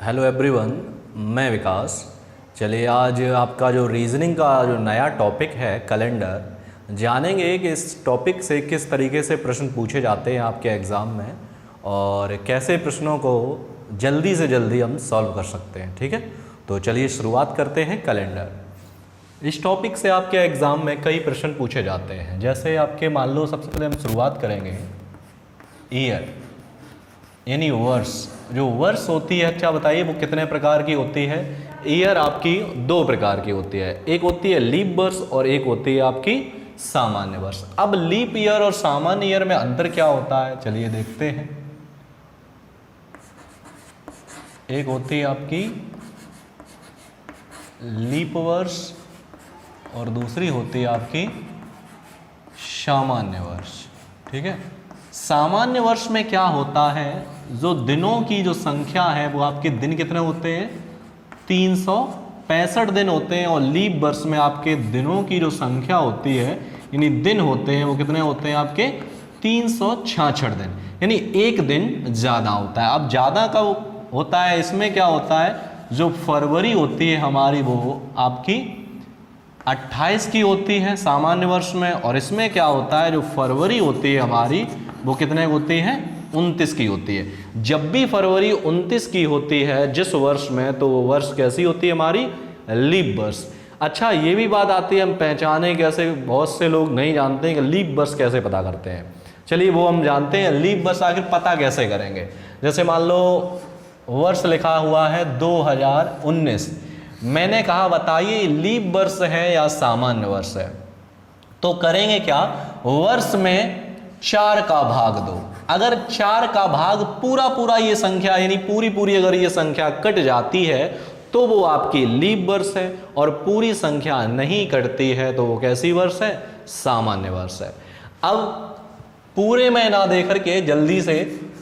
Hello everyone, मैं विकास। चलिए आज आपका जो रीजनिंग का जो नया टॉपिक है कैलेंडर, जानेंगे कि इस टॉपिक से किस तरीके से प्रश्न पूछे जाते हैं आपके एग्ज़ाम में और कैसे प्रश्नों को जल्दी से जल्दी हम सॉल्व कर सकते हैं। ठीक है, तो चलिए शुरुआत करते हैं कैलेंडर। इस टॉपिक से आपके एग्ज़ाम में कई प्रश्न पूछे जाते हैं। जैसे आपके मान लो सबसे पहले हम शुरुआत करेंगे ईयर यानी वर्ष। जो वर्ष होती है, अच्छा बताइए वो कितने प्रकार की होती है? ईयर आपकी दो प्रकार की होती है, एक होती है लीप वर्ष और एक होती है आपकी सामान्य वर्ष। अब लीप ईयर और सामान्य ईयर में अंतर क्या होता है, चलिए देखते हैं। एक होती है आपकी लीप वर्ष और दूसरी होती है आपकी सामान्य वर्ष। ठीक है, सामान्य वर्ष में क्या होता है, जो दिनों की जो संख्या है वो आपके दिन कितने होते हैं, 365 दिन होते हैं। और लीप वर्ष में आपके दिनों की जो संख्या होती है यानी दिन होते हैं वो कितने होते हैं आपके 366 दिन, यानी एक दिन ज़्यादा होता है। अब ज़्यादा का होता है, इसमें क्या होता है, जो फरवरी होती है हमारी वो आपकी 28 की होती है सामान्य वर्ष में, और इसमें क्या होता है, जो फरवरी होती है हमारी वो कितने होती है, 29 की होती है। जब भी फरवरी 29 की होती है जिस वर्ष में, तो वो वर्ष कैसी होती है हमारी, लीप वर्ष। अच्छा ये भी बात आती है, हम पहचाने कैसे, बहुत से लोग नहीं जानते हैं कि लीप वर्ष कैसे पता करते हैं। चलिए वो हम जानते हैं, लीप वर्ष आखिर पता कैसे करेंगे। जैसे मान लो वर्ष लिखा हुआ है 2019, मैंने कहा बताइए लीप वर्ष है या सामान्य वर्ष है, तो करेंगे क्या, वर्ष में 4 का भाग दो। अगर 4 का भाग पूरा ये संख्या यानी पूरी अगर ये संख्या कट जाती है तो वो आपकी लीप वर्ष है, और पूरी संख्या नहीं कटती है तो वो कैसी वर्ष है, सामान्य वर्ष है। अब पूरे में ना दे करके जल्दी से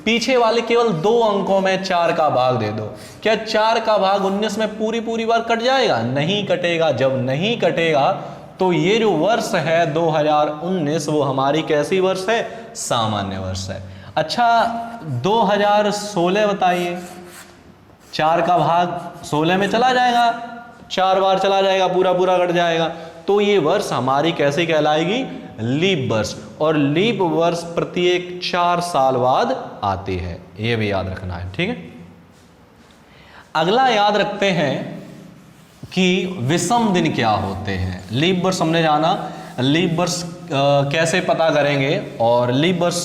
पीछे वाले केवल 2 अंकों में 4 का भाग दे दो। क्या 4 का भाग 19 में पूरी बार कट जाएगा? नहीं कटेगा। जब नहीं कटेगा तो ये जो वर्ष है 2019 वो हमारी कैसी वर्ष है, सामान्य वर्ष है। अच्छा 2016 बताइए, 4 का भाग 16 में चला जाएगा, 4 बार चला जाएगा, पूरा कट जाएगा, तो ये वर्ष हमारी कैसी कहलाएगी, लीप वर्ष। और लीप वर्ष प्रत्येक 4 साल बाद आती है, ये भी याद रखना है। ठीक है, अगला याद रखते हैं कि विषम दिन क्या होते हैं। लीप वर्ष हमने जाना, लीप वर्ष कैसे पता करेंगे और लीप वर्ष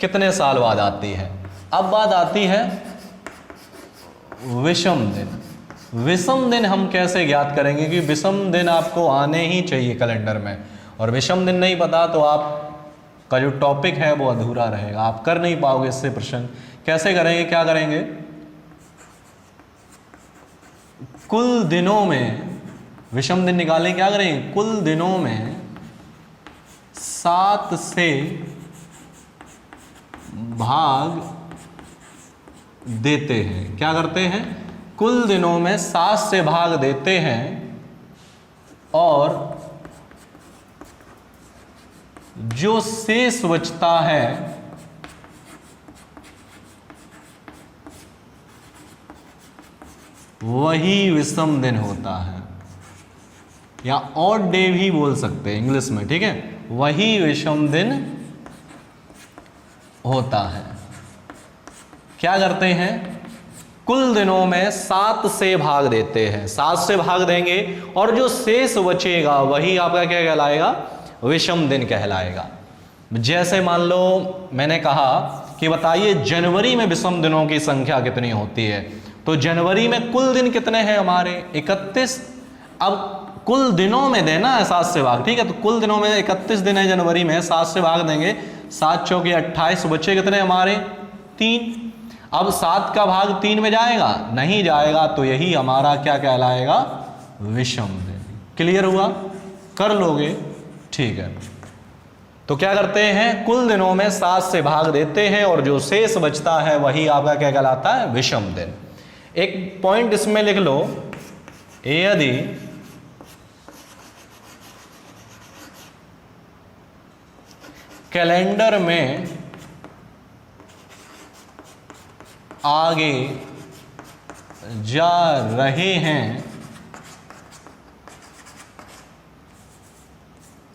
कितने साल बाद आती है। अब बात आती है विषम दिन। विषम दिन हम कैसे ज्ञात करेंगे, कि विषम दिन आपको आने ही चाहिए कैलेंडर में, और विषम दिन नहीं पता तो आपका जो टॉपिक है वो अधूरा रहेगा, आप कर नहीं पाओगे इससे प्रश्न। कैसे करेंगे, क्या करेंगे, कुल दिनों में विषम दिन निकालें, क्या करेंगे, कुल दिनों में 7 से भाग देते हैं। क्या करते हैं, कुल दिनों में 7 से भाग देते हैं, और जो शेष बचता है वही विषम दिन होता है, या ऑड डे भी बोल सकते हैं इंग्लिश में। ठीक है, वही विषम दिन होता है। क्या करते हैं, कुल दिनों में 7 से भाग देते हैं, 7 से भाग देंगे, और जो शेष बचेगा वही आपका क्या कहलाएगा, विषम दिन कहलाएगा। जैसे मान लो मैंने कहा कि बताइए जनवरी में विषम दिनों की संख्या कितनी होती है, तो जनवरी में कुल दिन कितने हैं हमारे, 31। अब कुल दिनों में देना है 7 से भाग, ठीक है, तो कुल दिनों में 31 दिन है जनवरी में, 7 से भाग देंगे, 7 चौके 28, बचे कितने हमारे, 3। अब 7 का भाग 3 में जाएगा, नहीं जाएगा, तो यही हमारा क्या कहलाएगा, विषम दिन। क्लियर हुआ, कर लोगे, ठीक है। तो क्या करते हैं, कुल दिनों में 7 से भाग देते हैं, और जो शेष बचता है वही आपका क्या कहलाता है, विषम दिन। एक पॉइंट इसमें लिख लो, यदि कैलेंडर में आगे जा रहे हैं,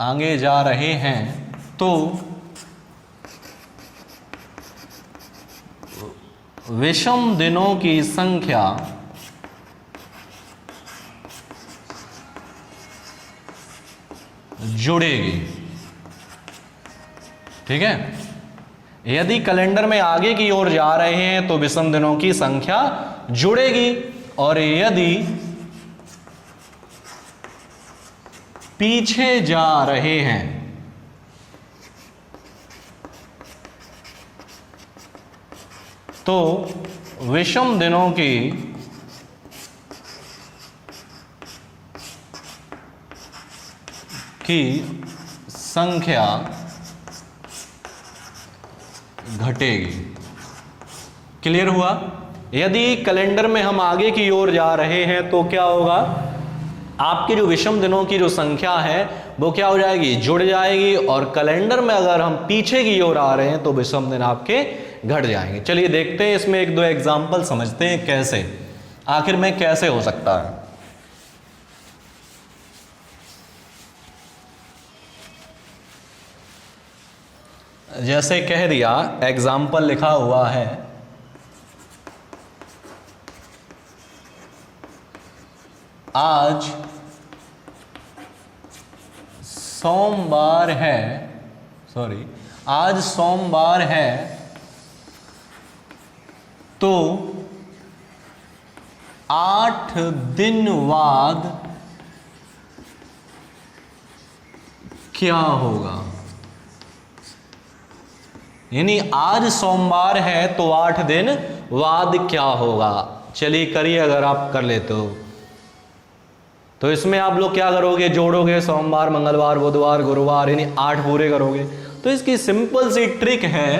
आगे जा रहे हैं, तो विषम दिनों की संख्या जुड़ेगी। ठीक है, यदि कैलेंडर में आगे की ओर जा रहे हैं तो विषम दिनों की संख्या जुड़ेगी, और यदि पीछे जा रहे हैं तो विषम दिनों की संख्या घटेगी। क्लियर हुआ? यदि कैलेंडर में हम आगे की ओर जा रहे हैं तो क्या होगा, आपके जो विषम दिनों की जो संख्या है वो क्या हो जाएगी, जुड़ जाएगी, और कैलेंडर में अगर हम पीछे की ओर आ रहे हैं तो विषम दिन आपके घट जाएंगे। चलिए देखते हैं इसमें एक दो एग्जाम्पल, समझते हैं कैसे, आखिर में कैसे हो सकता है। जैसे कह दिया, एग्जाम्पल लिखा हुआ है, आज सोमवार है, आज सोमवार है, तो 8 दिन बाद क्या होगा। यानी आज सोमवार है तो 8 दिन बाद क्या होगा। चलिए करिए, अगर आप कर लेते हो तो इसमें आप लोग क्या करोगे, जोड़ोगे सोमवार, मंगलवार, बुधवार, गुरुवार, यानी 8 पूरे करोगे। तो इसकी सिंपल सी ट्रिक है,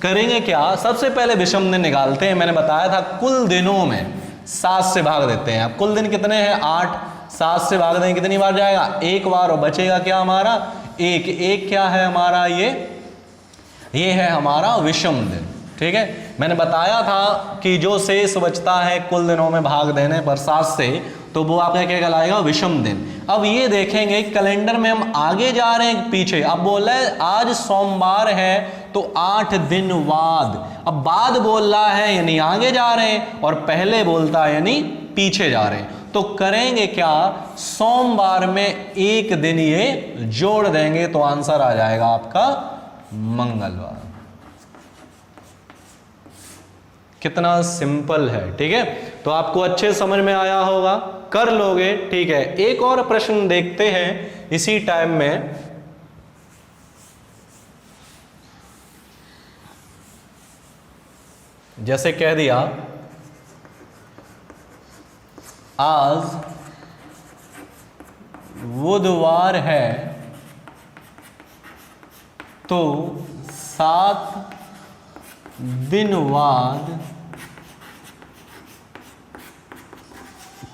करेंगे क्या, सबसे पहले विषम दिन निकालते हैं। मैंने बताया था कुल दिनों में 7 से भाग देते हैं। अब कुल दिन कितने हैं, 8, 7 से भाग देंगे कितनी बार जाएगा, 1 बार, और बचेगा क्या हमारा, 1 क्या है हमारा, ये है हमारा विषम दिन। ठीक है, मैंने बताया था कि जो शेष बचता है कुल दिनों में भाग देने पर 7 से, तो वो आपका क्या कहलाएगा, विषम दिन। अब ये देखेंगे कैलेंडर में हम आगे जा रहे हैं पीछे। अब बोल रहा है आज सोमवार है तो 8 दिन बाद। अब बाद बोल रहा है यानी आगे जा रहे हैं, और पहले बोलता है यानी पीछे जा रहे हैं। तो करेंगे क्या, सोमवार में 1 दिन ये जोड़ देंगे तो आंसर आ जाएगा आपका मंगलवार। कितना सिंपल है। ठीक है, तो आपको अच्छे समझ में आया होगा, कर लोगे। ठीक है, एक और प्रश्न देखते हैं इसी टाइम में। जैसे कह दिया, आज बुधवार है तो 7 दिन बाद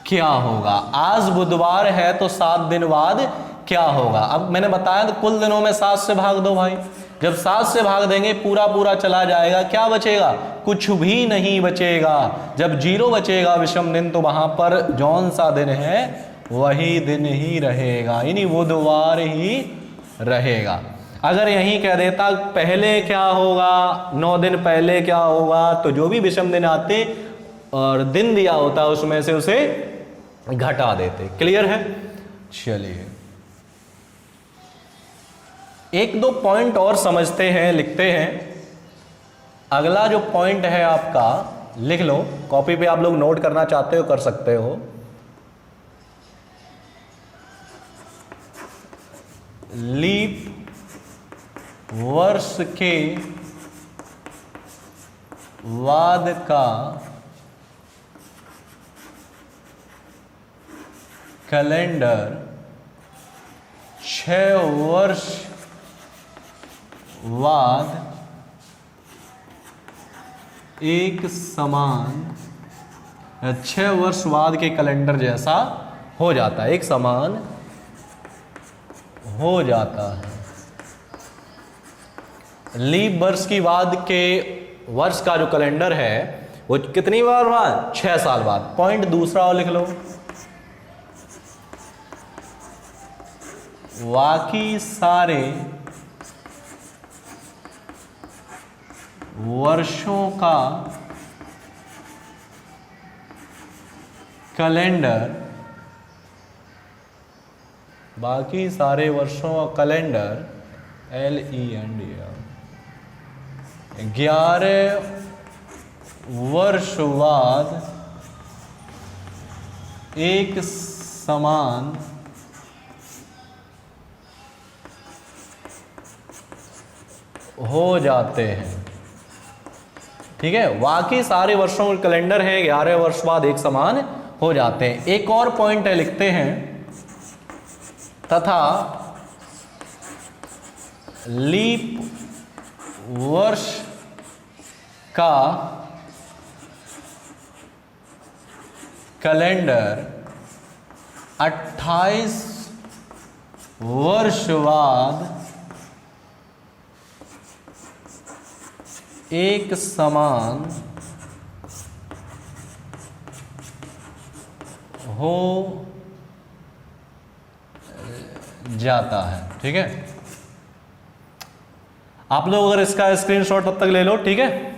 क्या होगा। आज बुधवार है तो 7 दिन बाद क्या होगा। अब मैंने बताया तो कुल दिनों में 7 से भाग दो भाई। जब 7 से भाग देंगे पूरा पूरा चला जाएगा, क्या बचेगा, कुछ भी नहीं बचेगा। जब 0 बचेगा विषम दिन, तो वहां पर जौन सा दिन है वही दिन ही रहेगा, यानी बुधवार ही रहेगा। अगर यहीं कह देता पहले क्या होगा, 9 दिन पहले क्या होगा, तो जो भी विषम दिन आते और दिन दिया होता उसमें से उसे घटा देते। क्लियर है? चलिए एक दो पॉइंट और समझते हैं, लिखते हैं। अगला जो पॉइंट है आपका, लिख लो कॉपी पे, आप लोग नोट करना चाहते हो कर सकते हो। लीप वर्ष के बाद का कैलेंडर 6 वर्ष बाद एक समान, 6 वर्ष बाद के कैलेंडर जैसा हो जाता है, एक समान हो जाता है। लीप वर्ष की बाद के वर्ष का जो कैलेंडर है वो कितनी बार बाद? 6 साल बाद। पॉइंट दूसरा और लिख लो, बाकी सारे वर्षों का कैलेंडर, बाकी सारे वर्षों का कैलेंडर LENDR 11 वर्ष बाद एक समान हो जाते हैं। ठीक है, बाकी सारे वर्षों का कैलेंडर है 11 वर्ष बाद एक समान हो जाते हैं। एक और पॉइंट है, लिखते हैं तथा लीप वर्ष का कैलेंडर 28 वर्ष बाद एक समान हो जाता है। ठीक है, आप लोग अगर इसका स्क्रीनशॉट तब तक ले लो। ठीक है,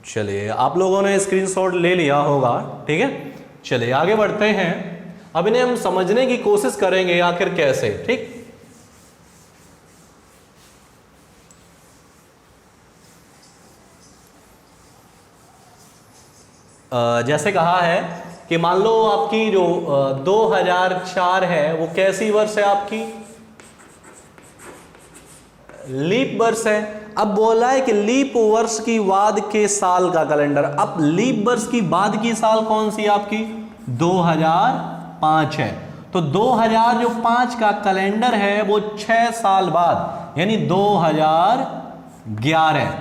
चलिए आप लोगों ने स्क्रीनशॉट ले लिया होगा। ठीक है, चलिए आगे बढ़ते हैं। अब इन्हें हम समझने की कोशिश करेंगे आखिर कैसे। ठीक, जैसे कहा है कि मान लो आपकी जो 2004 है वो कैसी वर्ष है? आपकी लीप वर्ष है। अब बोला है कि लीप वर्ष की बाद के साल का कैलेंडर। अब लीप वर्ष की बाद की साल कौन सी आपकी? 2005 है। तो 2005 का कैलेंडर है वो 6 साल बाद यानी 2011,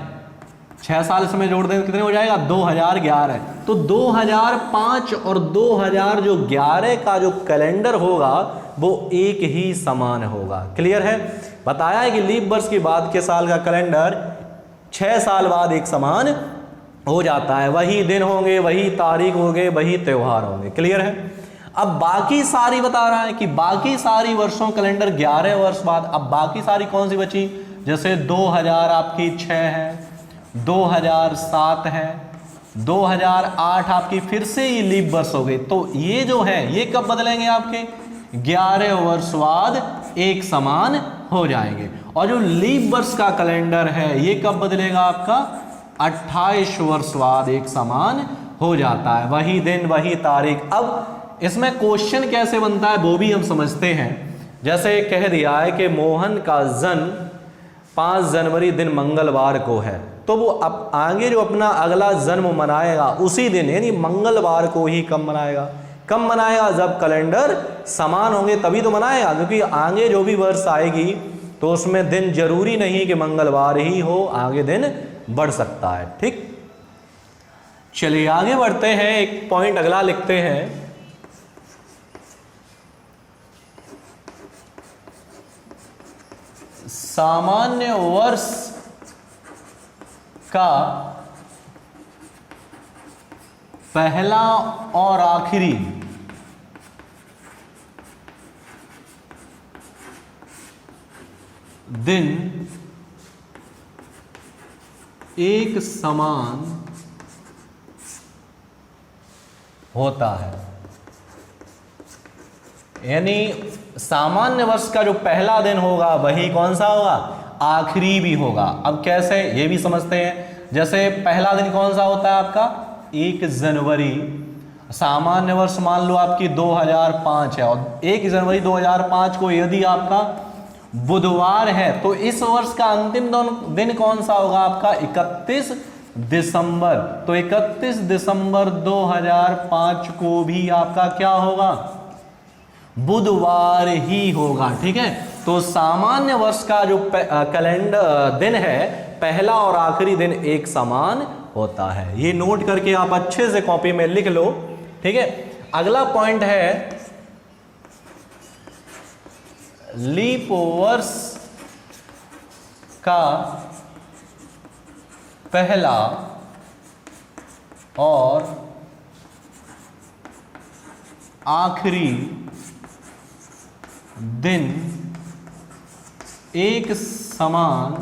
6 साल इसमें जोड़ दें कितने हो जाएगा? 2011। तो 2005 और 2011 का जो कैलेंडर होगा वो एक ही समान होगा। क्लियर है? बताया है कि लीप वर्ष के बाद के साल का कैलेंडर 6 साल बाद एक समान हो जाता है। वही दिन होंगे, वही तारीख होंगे, वही त्योहार होंगे। क्लियर है? अब बाकी सारी बता रहा है कि बाकी सारी वर्षों कैलेंडर 11 वर्ष बाद। अब बाकी सारी कौन सी बची? जैसे 2000 आपकी 6 है, 2007 है, 2008 आपकी फिर से ये लीप वर्ष हो गई। तो ये जो है ये कब बदलेंगे? आपके 11 वर्ष बाद एक समान हो जाएंगे। और जो लीप वर्ष का कैलेंडर है ये कब बदलेगा? आपका 28 वर्ष बाद एक समान हो जाता है। वही दिन, वही तारीख। अब इसमें क्वेश्चन कैसे बनता है वो भी हम समझते हैं। जैसे कह दिया है कि मोहन का जन्म 5 जनवरी दिन मंगलवार को है, तो वो अब आगे जो अपना अगला जन्म मनाएगा उसी दिन यानी मंगलवार को ही कब मनाएगा? कब मनाएगा? जब कैलेंडर समान होंगे तभी तो मनाएगा, क्योंकि आगे जो भी वर्ष आएगी तो उसमें दिन जरूरी नहीं कि मंगलवार ही हो, आगे दिन बढ़ सकता है। ठीक, चलिए आगे बढ़ते हैं। एक पॉइंट अगला लिखते हैं। सामान्य वर्ष का पहला और आखिरी दिन एक समान होता है। यानी सामान्य वर्ष का जो पहला दिन होगा वही कौन सा होगा? आखिरी भी होगा। अब कैसे ये भी समझते हैं। जैसे पहला दिन कौन सा होता है आपका? 1 जनवरी। सामान्य वर्ष मान लो आपकी 2005 है और 1 जनवरी 2005 को यदि आपका बुधवार है तो इस वर्ष का अंतिम दिन कौन सा होगा? आपका 31 दिसंबर, तो 31 दिसंबर 2005 को भी आपका क्या होगा, बुधवार ही होगा। ठीक है, तो सामान्य वर्ष का जो कैलेंडर दिन है, पहला और आखिरी दिन एक समान होता है। ये नोट करके आप अच्छे से कॉपी में लिख लो। ठीक है, अगला पॉइंट है लीप वर्ष का पहला और आखिरी दिन एक समान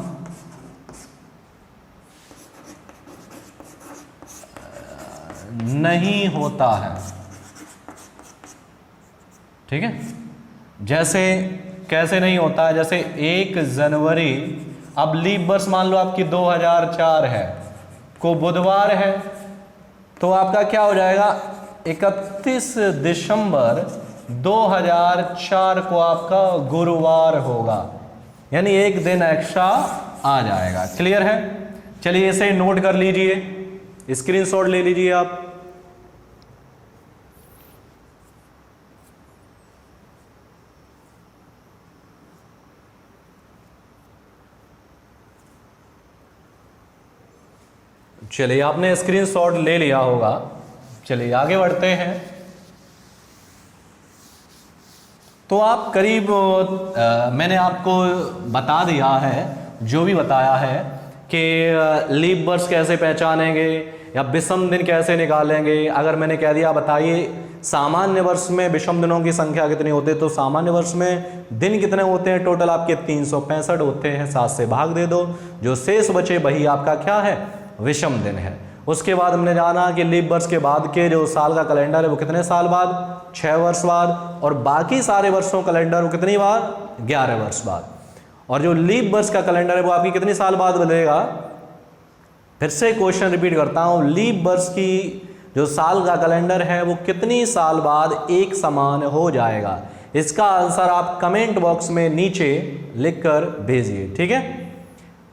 नहीं होता है। ठीक है, जैसे कैसे नहीं होता है, जैसे 1 जनवरी, अब लीप वर्ष मान लो आपकी 2004 है, को बुधवार है, तो आपका क्या हो जाएगा, 31 दिसंबर 2004 को आपका गुरुवार होगा, यानी एक दिन एक्स्ट्रा आ जाएगा। क्लियर है? चलिए इसे नोट कर लीजिए, स्क्रीनशॉट ले लीजिए आप। चलिए आपने स्क्रीनशॉट ले लिया होगा। चलिए आगे बढ़ते हैं। तो आप करीब मैंने आपको बता दिया है, जो भी बताया है कि लीप वर्ष कैसे पहचानेंगे या विषम दिन कैसे निकालेंगे। अगर मैंने कह दिया बताइए सामान्य वर्ष में विषम दिनों की संख्या कितनी होती है, तो सामान्य वर्ष में दिन कितने होते हैं, टोटल आपके 365 होते हैं, 7 से भाग दे दो, जो शेष बचे वही आपका क्या है, विषम दिन है। उसके बाद हमने जाना कि लीप वर्ष के बाद के जो साल का कैलेंडर है वो कितने साल बाद, 6 वर्ष बाद, और बाकी सारे वर्षों कैलेंडर वो कितनी बार, 11 वर्ष बाद। और जो लीप वर्ष का कैलेंडर है वो आपकी कितनी साल बाद बदलेगा। फिर से क्वेश्चन रिपीट करता हूं, लीप वर्ष की जो साल का कैलेंडर है वो कितनी साल बाद एक समान हो जाएगा। इसका आंसर आप कमेंट बॉक्स में नीचे लिखकर भेजिए। ठीक है,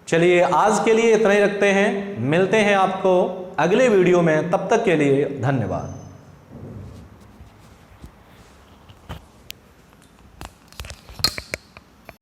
चलिए आज के लिए इतना ही रखते हैं, मिलते हैं आपको अगले वीडियो में, तब तक के लिए धन्यवाद।